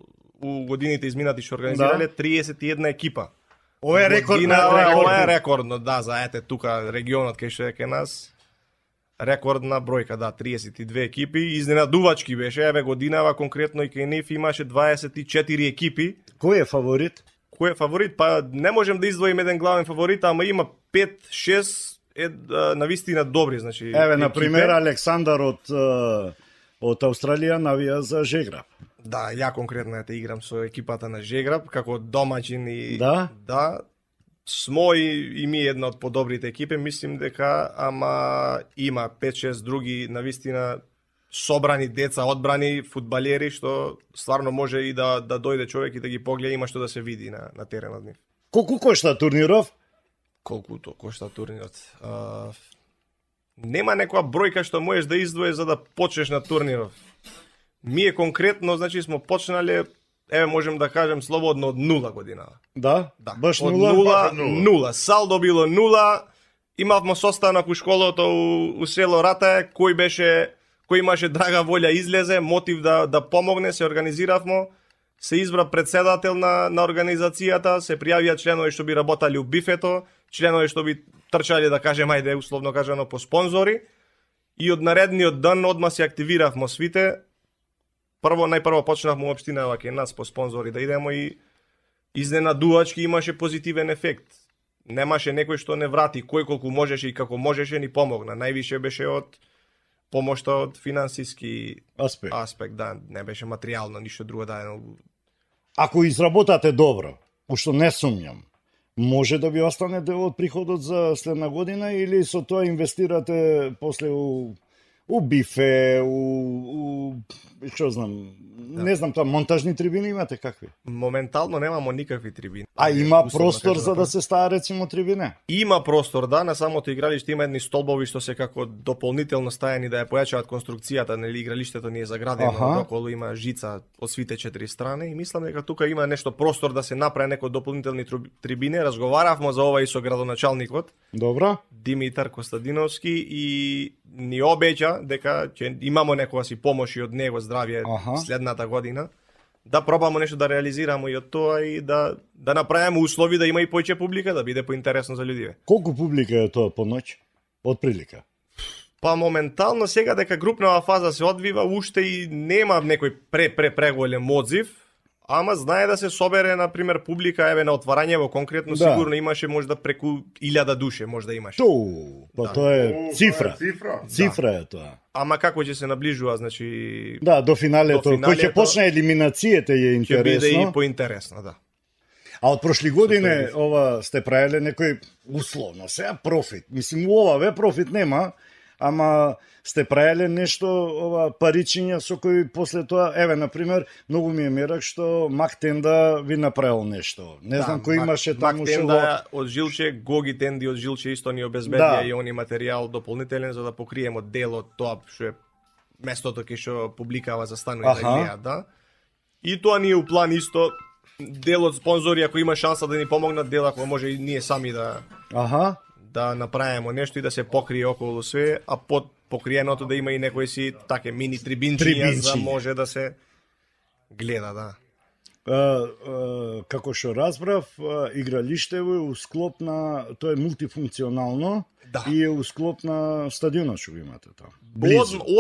у годините изминати што организирале 31 екипа. Ова е рекордно. Ова е рекордно, да, за ете тука регионот кај што е кај нас. Рекордна бројка, да, 32 екипи. Изненадувачки беше, еве годинава конкретно и кај нив имаше 24 екипи. Кој е фаворит? Кој е фаворит? Па не можем да издвоим еден главен фаворит, ама има 5-6 навистина добри, значи. Еве на пример Александар од Австралија навија за Жеграб. Да, ја конкретно ете играм со екипата на Жеграб како домаќин и да смо и ми една од подобрите екипи, мислим дека ама има 5-6 други навистина собрани деца, одбрани фудбалери што стварно може и да дојде човек и да ги погледа, има што да се види на теренот нив. Колку кошта турниров? Колку то кошта турнирот? Нема некоја бројка што можеш да издвоиш за да почнеш на турниров. Ние конкретно, значи, смо почнале, еве можем да кажем слободно од 0 година. Да? Баш од 0? 0. Салдо било 0. Имавме состанок у школото у село Ратај, кој имаше драга волја излезе, мотив да помогне, се организиравме, се избра председател на организацијата, се пријавија членови што би работали у бифето, членови што би трчале, да кажем, ајде условно кажано по спонзори, и од наредниот ден одма се активиравме свите. Најпрво почнавме општинава кај нас по спонзори да идеме и изненадувачки имаше позитивен ефект. Немаше некој што не врати, кој колку можеше и како можеше ни помогна. Највише беше од помошта од финансиски аспект, да, не беше материјално, ништо друго дадено. Ако изработате добро, ушто не сумњам, може да ви остане дел од приходот за следна година или со тоа инвестирате после у бифе, што знам, не знам, тоа монтажни трибини имате какви? Моментално немамо никакви трибини. А има простор за да се става рецимо трибине? Има простор, да, на самото игралиште има едни столбови што се како дополнително стајани да ја појачаат конструкцијата, нели игралиштето ни е заградено, околу има жица од свите 4 страни и мислам дека тука има нешто простор да се направи некои дополнителни трибини. Разговаравме за ова и со градоначалникот. Добро. Димитар Костадиновски и ни обеќа дека ќе имамо некоја си помош и од него здравје следната година, да пробаме нешто да реализираме и од тоа и да направиме услови да има и поиќе публика, да биде поинтересно за луѓе. Колку публика е тоа по ноќ? Од прилика? Па моментално сега дека групнава фаза се одвива, уште и нема некој преголем одзив, ама знае да се собере, на пример, публика, еве на отварањево конкретно, сигурно имаше можда преку 1000 души, можда имаше. Па тоа е цифра. Цифра е тоа. Ама како ќе се наближува, значи... Да, до финалето, кој ќе почне елиминацијата е интересно. Ќе биде и поинтересно, да. А од прошли години ова сте правеле некој условно, сега профит. Мислим, ова профит нема, ама сте правеле нешто паричиња со кои после тоа, еве на пример, многу ми е мерак што Мактенда ви направил нешто. Не знам кој имаше таму што Мактенда од Жилче, Гоги Тенди од Жилче исто ни обезбедија и они материјал дополнителен за да покриемо дел од тоа што е местото кај што публикава за станови да гледаат, да. И тоа ни е у план исто дел од спонзори ако има шанса да ни помогнат, дел ако може и ние сами да направиме нешто и да се покрие околу све, а под покриеното да има и некои си таке мини трибинчиња за може да се гледа, да. Како што разбрав, игралиштево е у склоп на, тоа е мултифункционално и е у склоп на стадионот што имате таму.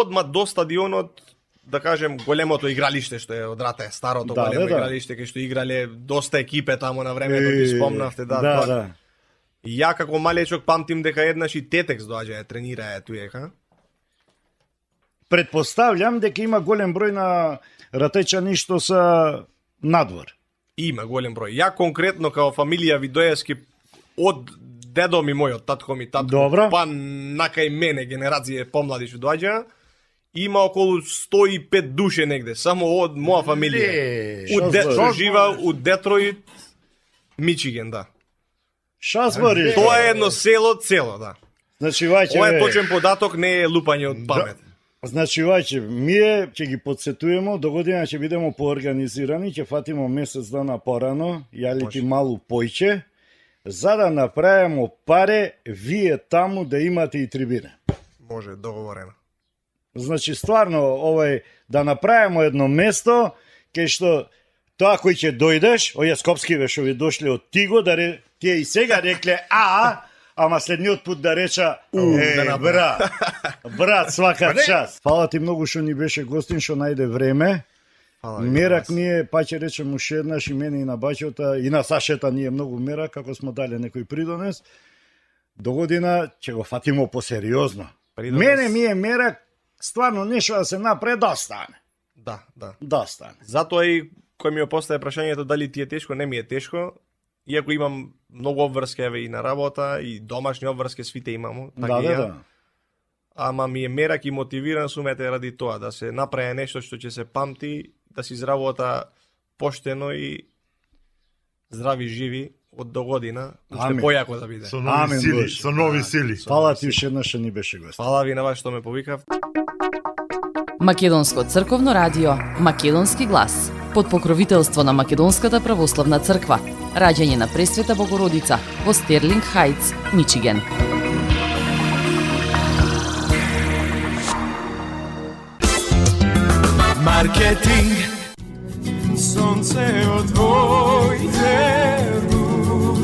Одма до стадионот, да кажем, големото игралиште што е од Ратај, старото големо игралиште кај што играле доста екипе таму на времето, ги спомнавте, да. Ја како малечок памтим дека еднаш и Тетекс доаѓа да тренирае туека. Предпоставljam дека има голем број на ратечани што се надвор. Има голем број. Ја конкретно као фамилија Видоевски од дедо ми мојот, татко ми, татко, Добро. па накај мене генерација помлади што доаѓа, има околу 105 душе негде, само од моја фамилија. Што жива у Детройт, Мичиген, да. Шо збориш? Тоа е едно село цело, да. Значи, вајче, Ова е точен податок, не е лупање од памет. Значи, вајче, ние ќе ги подсетуваме, до година ќе бидеме поорганизирани, ќе фатимо месец дана порано, јали ти малу појче, за да направиме паре, вие таму да имате и трибине. Може, договорено. Значи, стварно, да направиме едно место, кај што тоа кој ќе дојдеш, овие скопскиве што ви дошли од Тиго, тие и сега рекле ама следниот пут да реча брат, свака час. Фала ти многу што ни беше гостин, што најде време. Мерак ние, па ќе речем уште еднаш и мене и на баќата, и на Сашета ние многу мерак, како смо дали некој придонес. До година ќе го фатимо посериозно. Мене ми е мерак, стварно нешто да се напред да стане. Да. Да стане. Затоа и кој ми ја постави прашањето дали ти е тешко, не ми е тешко. Иако имам многу обврски и на работа, и домашни обврски, свите имамо. Да. Ама ми е мерак и мотивиран сум ради тоа, да се направи нешто што ќе се памти, да си изработа поштено и здрави живи од до година, уште појако да биде. Со нови сили. Фала ти уште еднаш што ни беше гост. Фала ви на вас што ме повикав. Македонско црковно радио, Македонски глас, под покровителство на Македонската православна црква, раѓање на Пресвета Богородица во Стерлинг Хајтс, Мичиген. Маркетинг. Сонце од твоите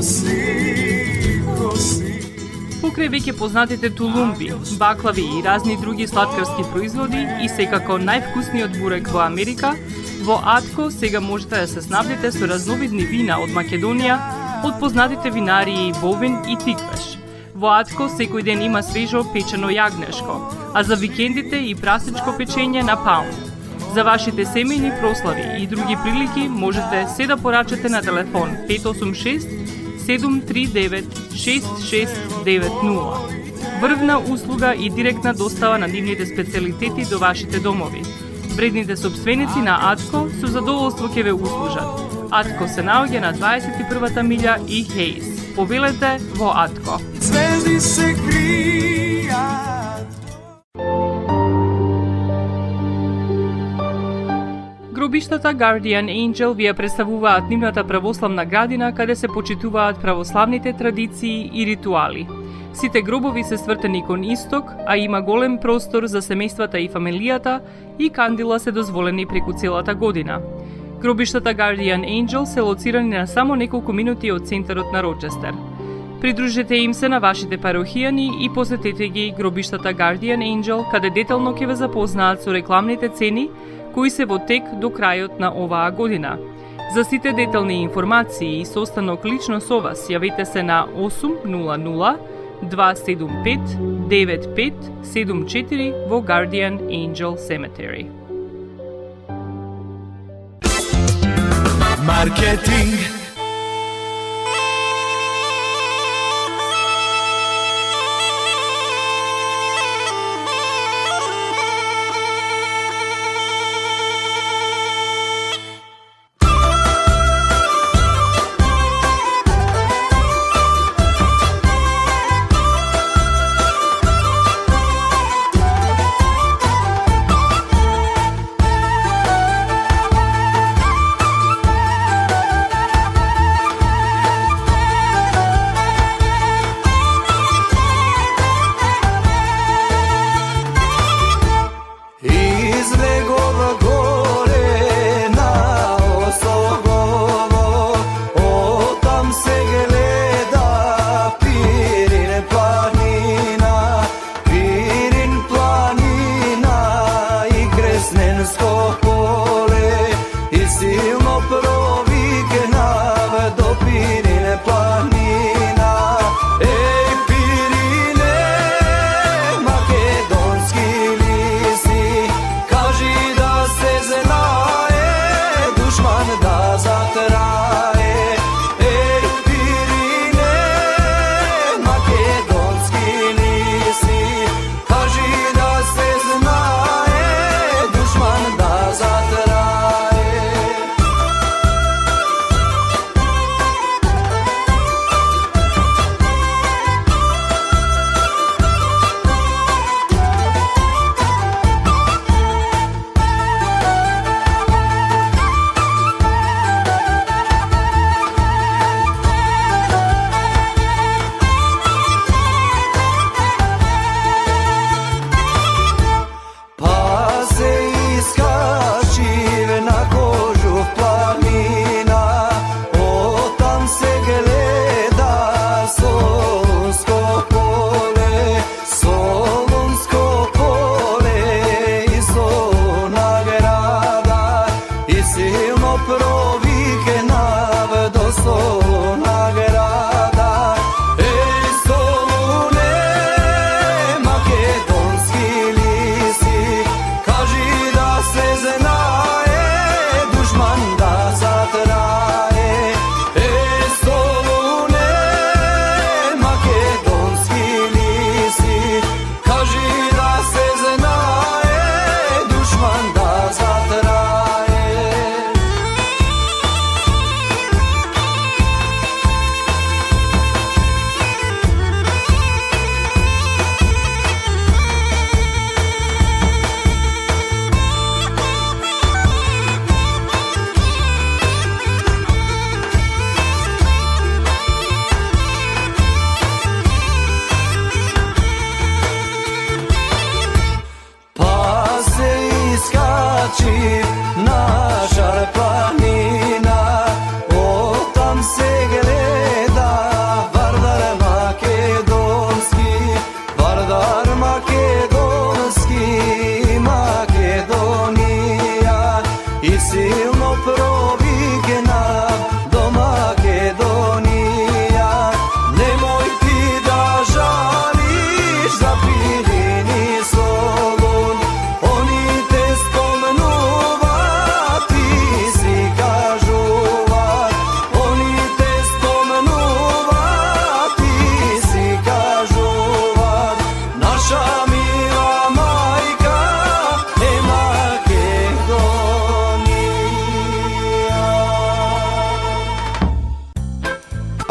руси коси. Покрај веќе познатите тулумби, баклави и разни други сладкарски производи и секако највкусниот бурек во Америка, во Атко сега можете да се снабдите со разновидни вина од Македонија, од познатите винарии Бовин и Тиквеш. Во Атко секој ден има свежо печено јагнешко, а за викендите и прасечко печење на паунд. За вашите семејни прослави и други прилики можете се да порачате на телефон 586 739 6690. Врвна услуга и директна достава на нивните специјалитети до вашите домови. Вредните сопственици на Атко со задоволство ќе ве услужат. Атко се наоѓа на 21-та милја и Хейс. Повелете во Атко. Звезди се кријат. Гробиштата Guardian Angel ви ја представуваат нивната православна градина каде се почитуваат православните традиции и ритуали. Сите гробови се свртени кон исток, а има голем простор за семејствата и фамилијата и кандила се дозволени преку целата година. Гробиштата Guardian Angel се лоцирани на само неколку минути од центарот на Рочестер. Придружете им се на вашите парохијани и посетете ги гробиштата Guardian Angel, каде детално ќе ве запознаат со рекламните цени кои се во тек до крајот на оваа година. За сите детални информации и состанок лично со вас, јавете се на 800 275 9574 во Guardian Angel Cemetery. Маркетинг.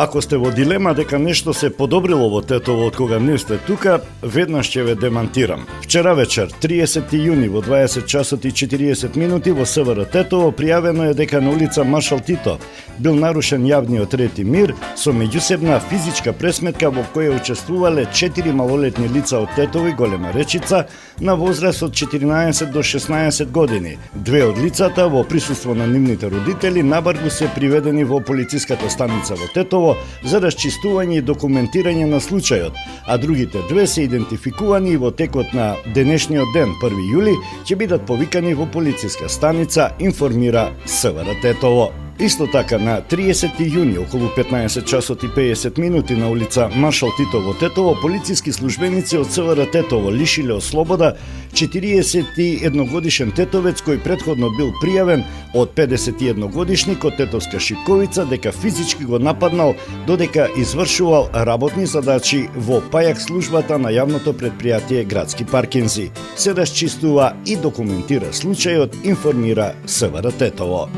Ако сте во дилема дека нешто се подобрило во Тетово од кога не сте тука, веднаш ќе ве демантирам. Вчера вечер, 30 јуни во 20 часот и 40 минути во СВР Тетово пријавено е дека на улица Маршал Тито бил нарушен јавниот ред и мир со меѓусебна физичка пресметка во која учествувале 4 малолетни лица од Тетово и Голема Речица на возраст од 14 до 16 години. Две од лицата во присуство на нивните родители набрзо се приведени во полициската станица во Тетово за расчистување и документирање на случајот, а другите две се идентификувани и во текот на денешниот ден, 1 јули, ќе бидат повикани во полициска станица, информира СВР Тетово. Исто така, на 30 јуни, околу 15 часот и 50 минути на улица Маршал Тито во Тетово, полициски службеници од СВР Тетово лишиле од слобода 41 годишен тетовец кој претходно бил пријавен од 51 годишник од Тетовска Шиковица дека физички го нападнал додека извршувал работни задачи во пајак службата на јавното предпријатие Градски паркинзи. Се расчистува и документира случајот, информира СВР Тетово.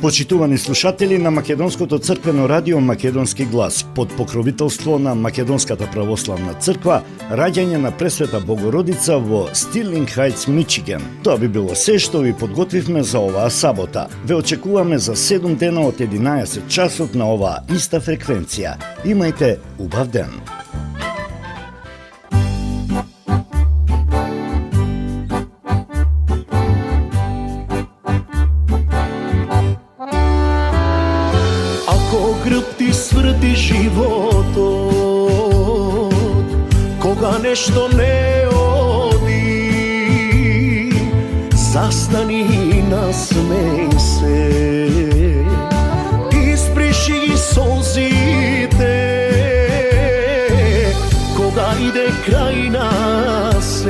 Почитувани слушатели на Македонското црквено радио Македонски глас, под покровителство на Македонската православна црква, раѓање на Пресвета Богородица во Стирлинг Хајтс, Мичиген. Тоа би било се што ви подготвивме за оваа сабота. Ве очекуваме за 7 дена од 11 часот на оваа иста фреквенција. Имајте убав ден. Сврти животот, кога нешто не оди, застани и насмеј се, исприши ги солзите, кога иде крај нас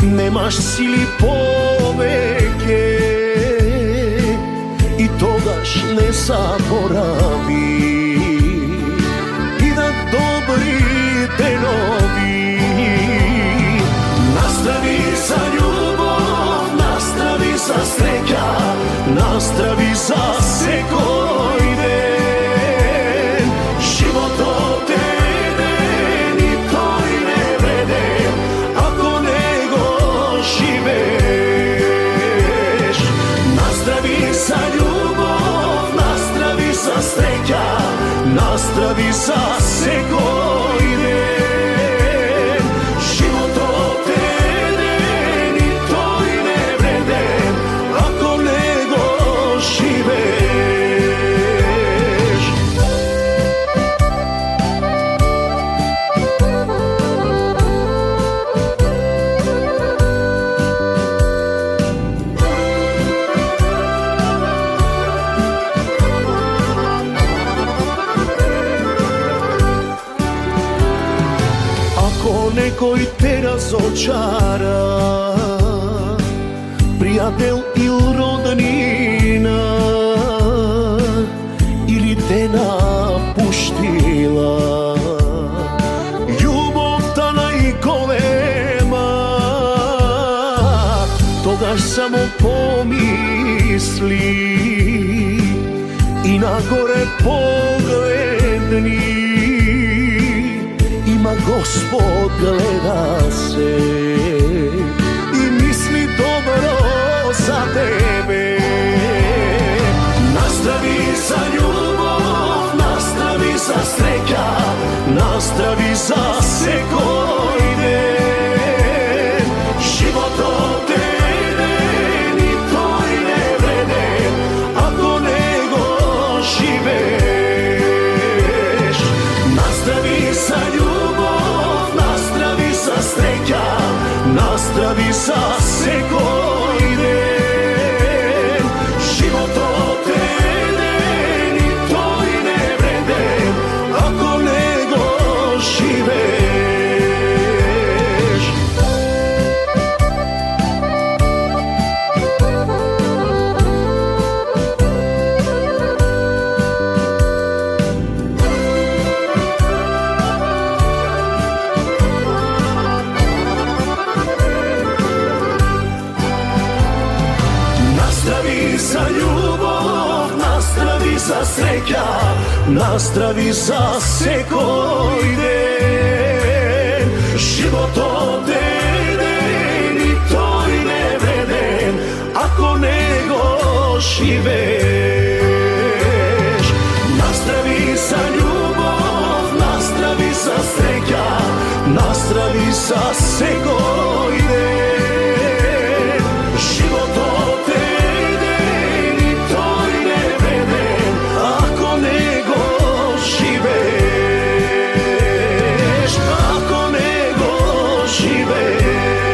немаш сили повеќе, и тогаш не заборави и да добрите нови. Настрави за љубов, настрави за среќа, настрави за секој ден. Животот е еден и тој не вреден, ако не го живееш. Настрави за љубов, настрави за среќа, настрави за секој ден. Животот е еден и тој не вреден, ако не го живееш. Некој те разочара, пријател или роднина, или те напуштила, љубовта најголема, тогаш само помисли и нагоре погледни. Господ гледа се и мисли добро за тебе. Настрави за љубов, настрави за среќа, настрави за секој ден. Животот е еден и тој не вреден, ако не го живееш. Настрави за љубов, настрави за среќа, настрави за секој ден. Животот е еден и тој не вреден, ако не го живееш. настрави за секој ден. Животот е еден и тој не вреден, ако не го живееш. Настрави за љубов, настрави за среќа, настрави за секој ден. Животот е еден и тој не вреден, ако не го живееш, ако не го живееш.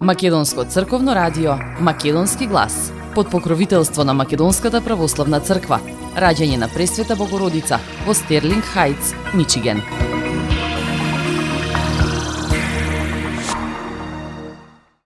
Македонско црковно радио, Македонски глас, под покровителство на Македонската православна црква, раѓање на Пресвета Богородица во Стерлинг Хајтс, Мичиген.